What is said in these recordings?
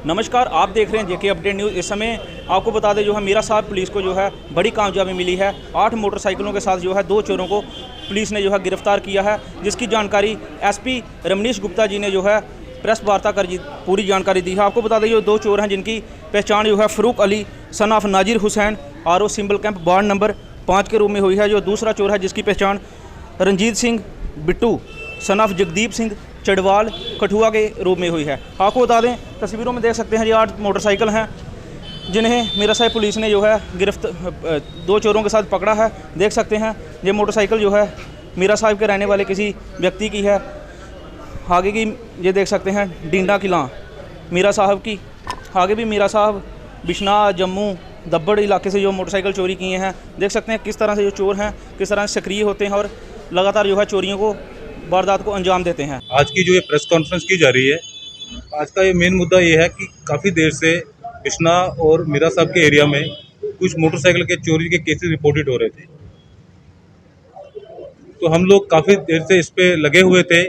नमस्कार, आप देख रहे हैं जेके अपडेट न्यूज़। इस समय आपको बता दें जो है मीरा साहब पुलिस को जो है बड़ी कामयाबी मिली है। 8 मोटरसाइकिलों के साथ जो है 2 चोरों को पुलिस ने जो है गिरफ्तार किया है, जिसकी जानकारी एसपी रमनीश गुप्ता जी ने जो है प्रेस वार्ता कर पूरी जानकारी दी है। आपको बता दें जो 2 चोर हैं जिनकी पहचान जो है Farooq Ali son of Nazir Hussain RO Simbal camp ward number 5 के रूप में हुई है। जो दूसरा चोर है जिसकी पहचान रंजीत सिंह बिट्टू सन ऑफ जगदीप सिंह चढ़वाल कठुआ के रूप में हुई है। आपको बता दें तस्वीरों में देख सकते हैं ये 8 मोटरसाइकिल हैं जिन्हें मीरा साहिब पुलिस ने जो है 2 चोरों के साथ पकड़ा है। देख सकते हैं ये मोटरसाइकिल जो है मीरा साहिब के रहने वाले किसी व्यक्ति की है। आगे की ये देख सकते हैं डिंडा किला मीरा साहब की। आगे भी मीरा साहब बिश्ना जम्मू दब्बड़ इलाके से जो मोटरसाइकिल चोरी किए हैं। देख सकते हैं किस तरह से जो चोर हैं किस तरह से सक्रिय होते हैं और लगातार जो है चोरियों को वारदात को अंजाम देते हैं। आज की जो ये प्रेस कॉन्फ्रेंस की जा रही है, आज का ये मेन मुद्दा ये है कि काफ़ी देर से बिश्ना और मीरा साहब के एरिया में कुछ मोटरसाइकिल के चोरी के केसेस रिपोर्टेड हो रहे थे। तो हम लोग काफ़ी देर से इस पे लगे हुए थे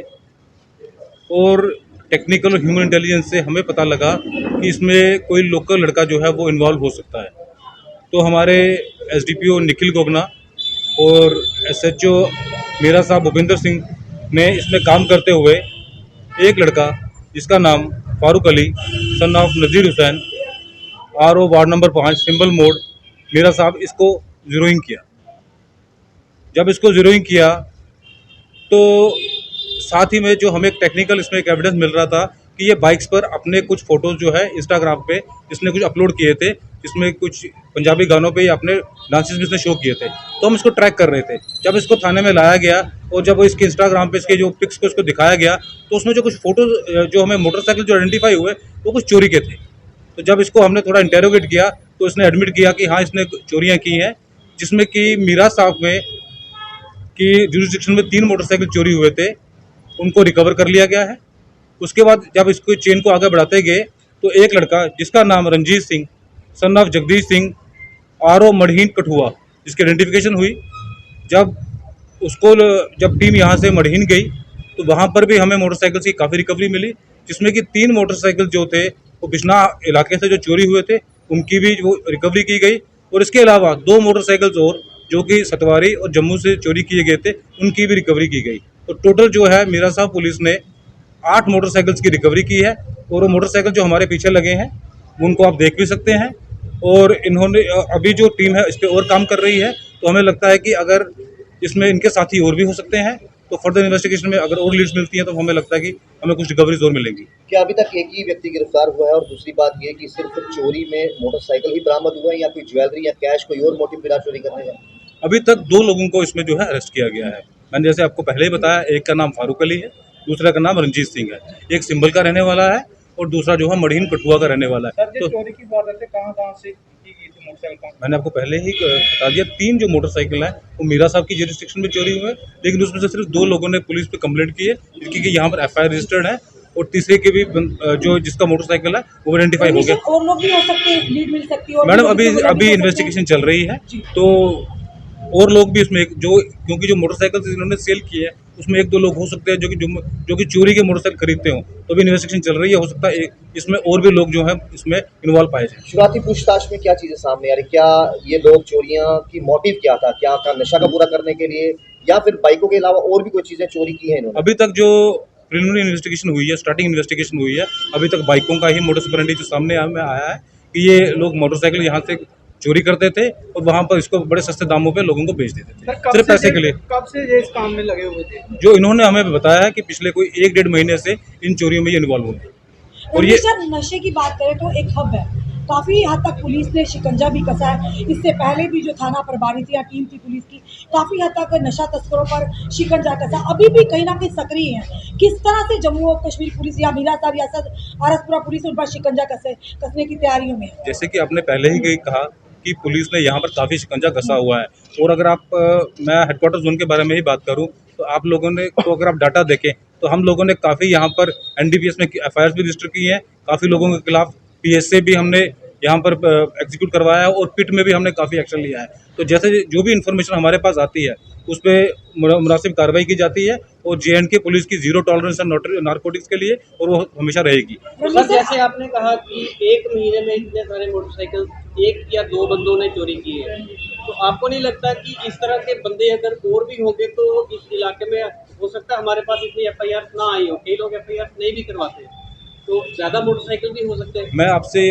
और टेक्निकल और ह्यूमन इंटेलिजेंस से हमें पता लगा कि इसमें कोई लोकल लड़का जो है वो इन्वॉल्व हो सकता है। तो हमारे SDPO निखिल गोगना और SHO मीरा साहब भूपेंद्र सिंह ने इसमें काम करते हुए एक लड़का जिसका नाम Farooq Ali son of Nazir Hussain RO ward number 5 Simbal Morh Mira साहब इसको ज़ीरोइंग किया। जब इसको ज़ीरोइंग किया तो साथ ही में जो हमें टेक्निकल इसमें एक एविडेंस मिल रहा था कि ये बाइक्स पर अपने कुछ फ़ोटोज़ जो है इंस्टाग्राम पे इसने कुछ अपलोड किए थे, जिसमें कुछ पंजाबी गानों पे अपने डांसेस भी इसने शो किए थे। तो हम इसको ट्रैक कर रहे थे। जब इसको थाने में लाया गया और जब इसके इंस्टाग्राम पे इसके जो पिक्स को इसको दिखाया गया तो उसमें जो कुछ फ़ोटोज़ जो हमें मोटरसाइकिल जो आइडेंटिफाई हुए वो कुछ चोरी के थे। तो जब इसको हमने थोड़ा इंटेरोगेट किया तो इसने एडमिट किया कि हाँ इसने चोरियाँ की हैं, जिसमें कि मीरा साहब में कि जुरिस्डिक्शन में 3 मोटरसाइकिल चोरी हुए थे, उनको रिकवर कर लिया गया है। उसके बाद जब इसको चेन को आगे बढ़ाते गए तो एक लड़का जिसका नाम Ranjeet Singh son of Jagdish Singh RO Marheen Kathua जिसकी आइडेंटिफिकेशन हुई। जब टीम यहाँ से मढ़ीन गई तो वहाँ पर भी हमें मोटरसाइकिल की काफ़ी रिकवरी मिली, जिसमें कि 3 मोटरसाइकिल जो थे वो बिश्ना इलाके से जो चोरी हुए थे उनकी भी वो रिकवरी की गई। और इसके अलावा 2 मोटरसाइकिल्स और जो कि सतवारी और जम्मू से चोरी किए गए थे उनकी भी रिकवरी की गई। तो टोटल जो है मीरा साहब पुलिस ने 8 मोटरसाइकिल्स की रिकवरी की है। और वो मोटरसाइकिल जो हमारे पीछे लगे हैं उनको आप देख भी सकते हैं। और इन्होंने अभी जो टीम है इस पर और काम कर रही है। तो हमें लगता है कि अगर इसमें इनके साथी और भी हो सकते हैं तो फर्दर इन्वेस्टिगेशन में अगर और लीड्स मिलती हैं तो हमें लगता है कि हमें कुछ रिकवरीज और मिलेंगी। क्या अभी तक एक ही व्यक्ति गिरफ्तार हुआ है? और दूसरी बात ये कि सिर्फ चोरी में मोटरसाइकिल ही बरामद हुआ है या कोई ज्वेलरी या कैश कोई और मोटिव बिना चोरी करने का? अभी तक 2 लोगों को इसमें जो है अरेस्ट किया गया है। मैंने जैसे आपको पहले ही बताया, एक का नाम फारूक अली है, दूसरा का नाम रंजीत सिंह है। एक सिंबल का रहने वाला है और दूसरा जो है मढ़ीन कठुआ का रहने वाला है। तो चोरी की बात है कहाँ से की गई थी मोटरसाइकिल? मैंने आपको पहले ही बता दिया, 3 जो मोटरसाइकिल है वो मीरा साहब की जुरिस्डिक्शन में चोरी हुए हैं, लेकिन उसमें से सिर्फ 2 लोगों ने पुलिस पे कंप्लेंट की है, जिसकी यहाँ पर FIR रजिस्टर्ड है। और तीसरे के भी जो जिसका मोटरसाइकिल है वो आइडेंटिफाई हो गया। और लोग भी हो सकते हैं, लीड मिल सकती है मैडम अभी इन्वेस्टिगेशन चल रही है। तो और लोग भी इसमें क्योंकि जो मोटरसाइकिल इन्होंने सेल किए हैं उसमें 1-2 लोग हो सकते हैं जो कि चोरी के मोटरसाइकिल खरीदते हो। तो भी इन्वेस्टिगेशन चल रही है, हो सकता है इसमें और भी लोग जो हैं इसमें इन्वॉल्व पाए जाए। शुरुआती पूछताछ में क्या चीजें सामने आ रही? क्या ये लोग चोरियां की मोटिव क्या था? क्या था नशा का पूरा करने के लिए या फिर बाइकों के अलावा और भी कोई चीजें चोरी की है इन्होंने? अभी तक जो प्रिलिमिनरी इन्वेस्टिगेशन हुई है, स्टार्टिंग इन्वेस्टिगेशन हुई है, अभी तक बाइकों का ही मोडस ऑपरेंडी जो सामने आया है कि ये लोग मोटरसाइकिल यहाँ से चोरी करते थे और वहाँ पर इसको बड़े सस्ते दामों पे लोगों को बेच देते थे सिर्फ पैसे के लिए। कब से ये इस काम में लगे हुए थे? जो इन्होंने हमें बताया है कि पिछले कोई 1-1.5 महीने से इन चोरियों में ये इन्वॉल्व हुए हैं। और ये नशे की बात करें तो एक हब है, काफ़ी हद तक पुलिस ने शिकंजा भी कसा है। इससे पहले भी जो थाना प्रभारी थी या टीम थी पुलिस की, काफ़ी हद तक नशा तस्करों पर शिकंजा कसा, अभी भी कहीं ना कहीं सक्रिय है। किस तरह से जम्मू और कश्मीर पुलिस या मीरा साहब या आरसपुरा पुलिस उन पर शिकंजा कसने की तैयारियों में है? जैसे कि आपने पहले ही कहा कि पुलिस ने यहाँ पर काफ़ी शिकंजा कसा हुआ है। और अगर मैं हेडक्वार्टर जोन के बारे में ही बात करूँ तो आप लोगों ने अगर आप डाटा देखें तो हम लोगों ने काफ़ी यहाँ पर NDPS में FIRs भी रजिस्टर की हैं। काफ़ी लोगों के खिलाफ PSA भी हमने यहाँ पर एग्जीक्यूट करवाया है और पिट में भी हमने काफ़ी एक्शन लिया है। तो जैसे जो भी इन्फॉर्मेशन हमारे पास आती है उस पर मुनासिब कार्रवाई की जाती है और J&K पुलिस की जीरो टॉलरेंस है नारकोटिक्स के लिए और वो हमेशा रहेगी। तो सर जैसे आपने कहा कि एक महीने में इतने सारे मोटरसाइकिल एक या दो बंदों ने चोरी किए हैं, तो आपको नहीं लगता कि इस तरह के बंदे अगर और भी होंगे तो इस इलाके में हो सकता है हमारे पास इतनी FIR ना आई हो, कई लोग FIR नहीं भी करवाते, तो ज़्यादा मोटरसाइकिल भी हो सकते हैं। मैं आपसे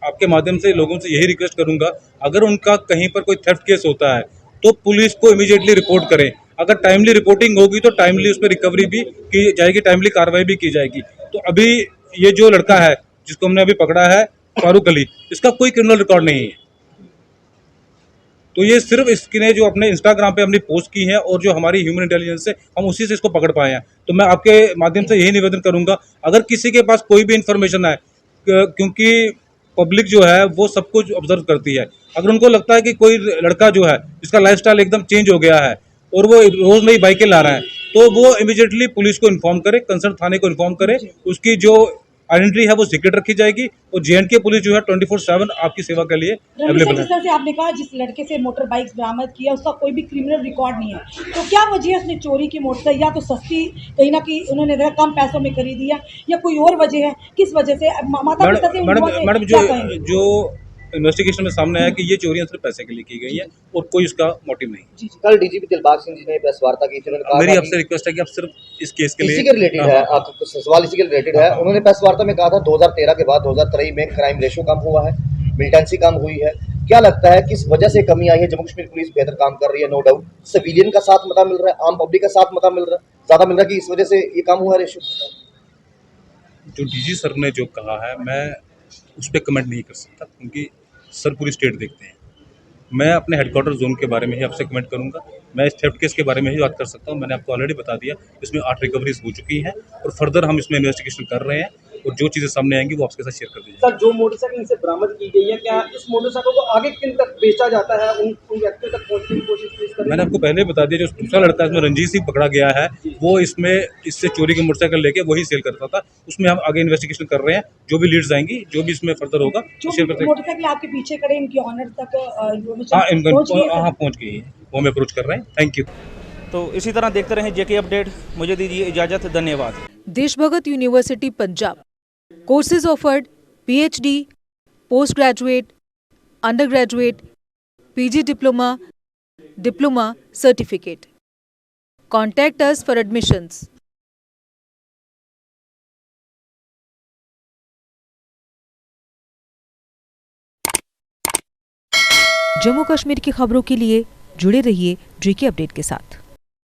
आपके माध्यम से लोगों से यही रिक्वेस्ट करूंगा, अगर उनका कहीं पर कोई थेफ्ट केस होता है तो पुलिस को इमीडिएटली रिपोर्ट करें। अगर टाइमली रिपोर्टिंग होगी तो टाइमली उस पर रिकवरी भी की जाएगी, टाइमली कार्रवाई भी की जाएगी। तो अभी ये जो लड़का है जिसको हमने अभी पकड़ा है फारूक अली, इसका कोई क्रिमिनल रिकॉर्ड नहीं है। तो ये सिर्फ इसने जो अपने इंस्टाग्राम पे अपनी पोस्ट की है और जो हमारी ह्यूमन इंटेलिजेंस से हम उसी से इसको पकड़ पाए हैं। तो मैं आपके माध्यम से यही निवेदन करूंगा, अगर किसी के पास कोई भी इन्फॉर्मेशन है, क्योंकि पब्लिक जो है वो सब कुछ ऑब्जर्व करती है, अगर उनको लगता है कि कोई लड़का जो है जिसका लाइफस्टाइल एकदम चेंज हो गया है और वो रोज नई बाइकें ला रहा है, तो वो इमीडिएटली पुलिस को इन्फॉर्म करे, कंसर्न थाने को इन्फॉर्म करे। उसकी जो आइडेंटिटी है वो सीक्रेट रखी जाएगी और J&K पुलिस जो है 24/7 आपकी सेवा के लिए अवेलेबल है। जिस तरह से आपने कहा जिस लड़के से मोटर बाइक्स बरामद किया उसका कोई भी क्रिमिनल रिकॉर्ड नहीं है, तो क्या वजह है उसने चोरी की मोटरसाइकिल? या तो सस्ती कहीं ना कहीं उन्होंने जरा कम पैसों में खरीदी है या कोई और वजह है? किस वजह से माता पिता से मैडम जो इन्वेस्टिगेशन में सामने आया कि ये चोरियां सिर्फ पैसे के लिए की गई है और कोई उसका मोटिव नहीं। कल DGP दिलबाग सिंह जी ने प्रेस वार्ता की थी, उन्होंने कहा मेरी था आपसे रिक्वेस्ट है कि आप सिर्फ इस केस के लिए इसी के रिलेटेड है, आपका सवाल इसी के रिलेटेड है। उन्होंने प्रेस वार्ता में कहा था 2013 के बाद 2023 में क्राइम रेशो कम हुआ है, मिलिटेंसी कम हुई है। क्या लगता है किस वजह से कमी आई है? जम्मू कश्मीर पुलिस बेहतर काम कर रही है, नो डाउट, सिविलियन का साथ मता मिल रहा है, आम पब्लिक का साथ मता मिल रहा है, ज्यादा मिल रहा है कि इस वजह से ये कम हुआ रेशो? जो DG सर ने जो कहा है मैं उस पर कमेंट नहीं कर सकता, क्योंकि सर पूरी स्टेट देखते हैं। मैं अपने हेडक्वार्टर जोन के बारे में ही आपसे कमेंट करूंगा। मैं इस थेफ्ट केस के बारे में ही बात कर सकता हूं। मैंने आपको ऑलरेडी बता दिया, इसमें 8 रिकवरीज हो चुकी हैं और फर्दर हम इसमें इन्वेस्टिगेशन कर रहे हैं और जो चीज़ें सामने आएंगी वो आपके साथ शेयर कर दी जाएगी। सर जो मोटरसाइकिल इनसे बरामद की गई है, क्या इस मोटरसाइकिल को आगे किन तक बेचा जाता है, उन व्यक्तियों तक पहुंचने की कोशिश पुलिस कर रही है? मैंने आपको पहले बता दिया, जो दूसरा लड़का इसमें रंजीत सिंह पकड़ा गया है वो इसमें इससे चोरी की मोटरसाइकिल लेके वही सेल करता था। उसमें हम आगे इन्वेस्टिगेशन कर रहे हैं, जो भी लीड्स आएंगी, जो भी इसमें फर्दर होगा शेयर करते हैं। मोटरसाइकिल आपके पीछे खड़े इनकी ऑनर तक पहुँच गई है, वो हमें अप्रोच कर रहे हैं। Thank you. तो इसी तरह देखते रहें JK अपडेट। मुझे दीजिए इजाज़त, धन्यवाद। Deshbhagat university Punjab courses offered PhD, post graduate, under graduate, PG diploma certificate. Contact us for admissions. Jammu Kashmir की खबरों के लिए जुड़े रहिए JK अपडेट के साथ।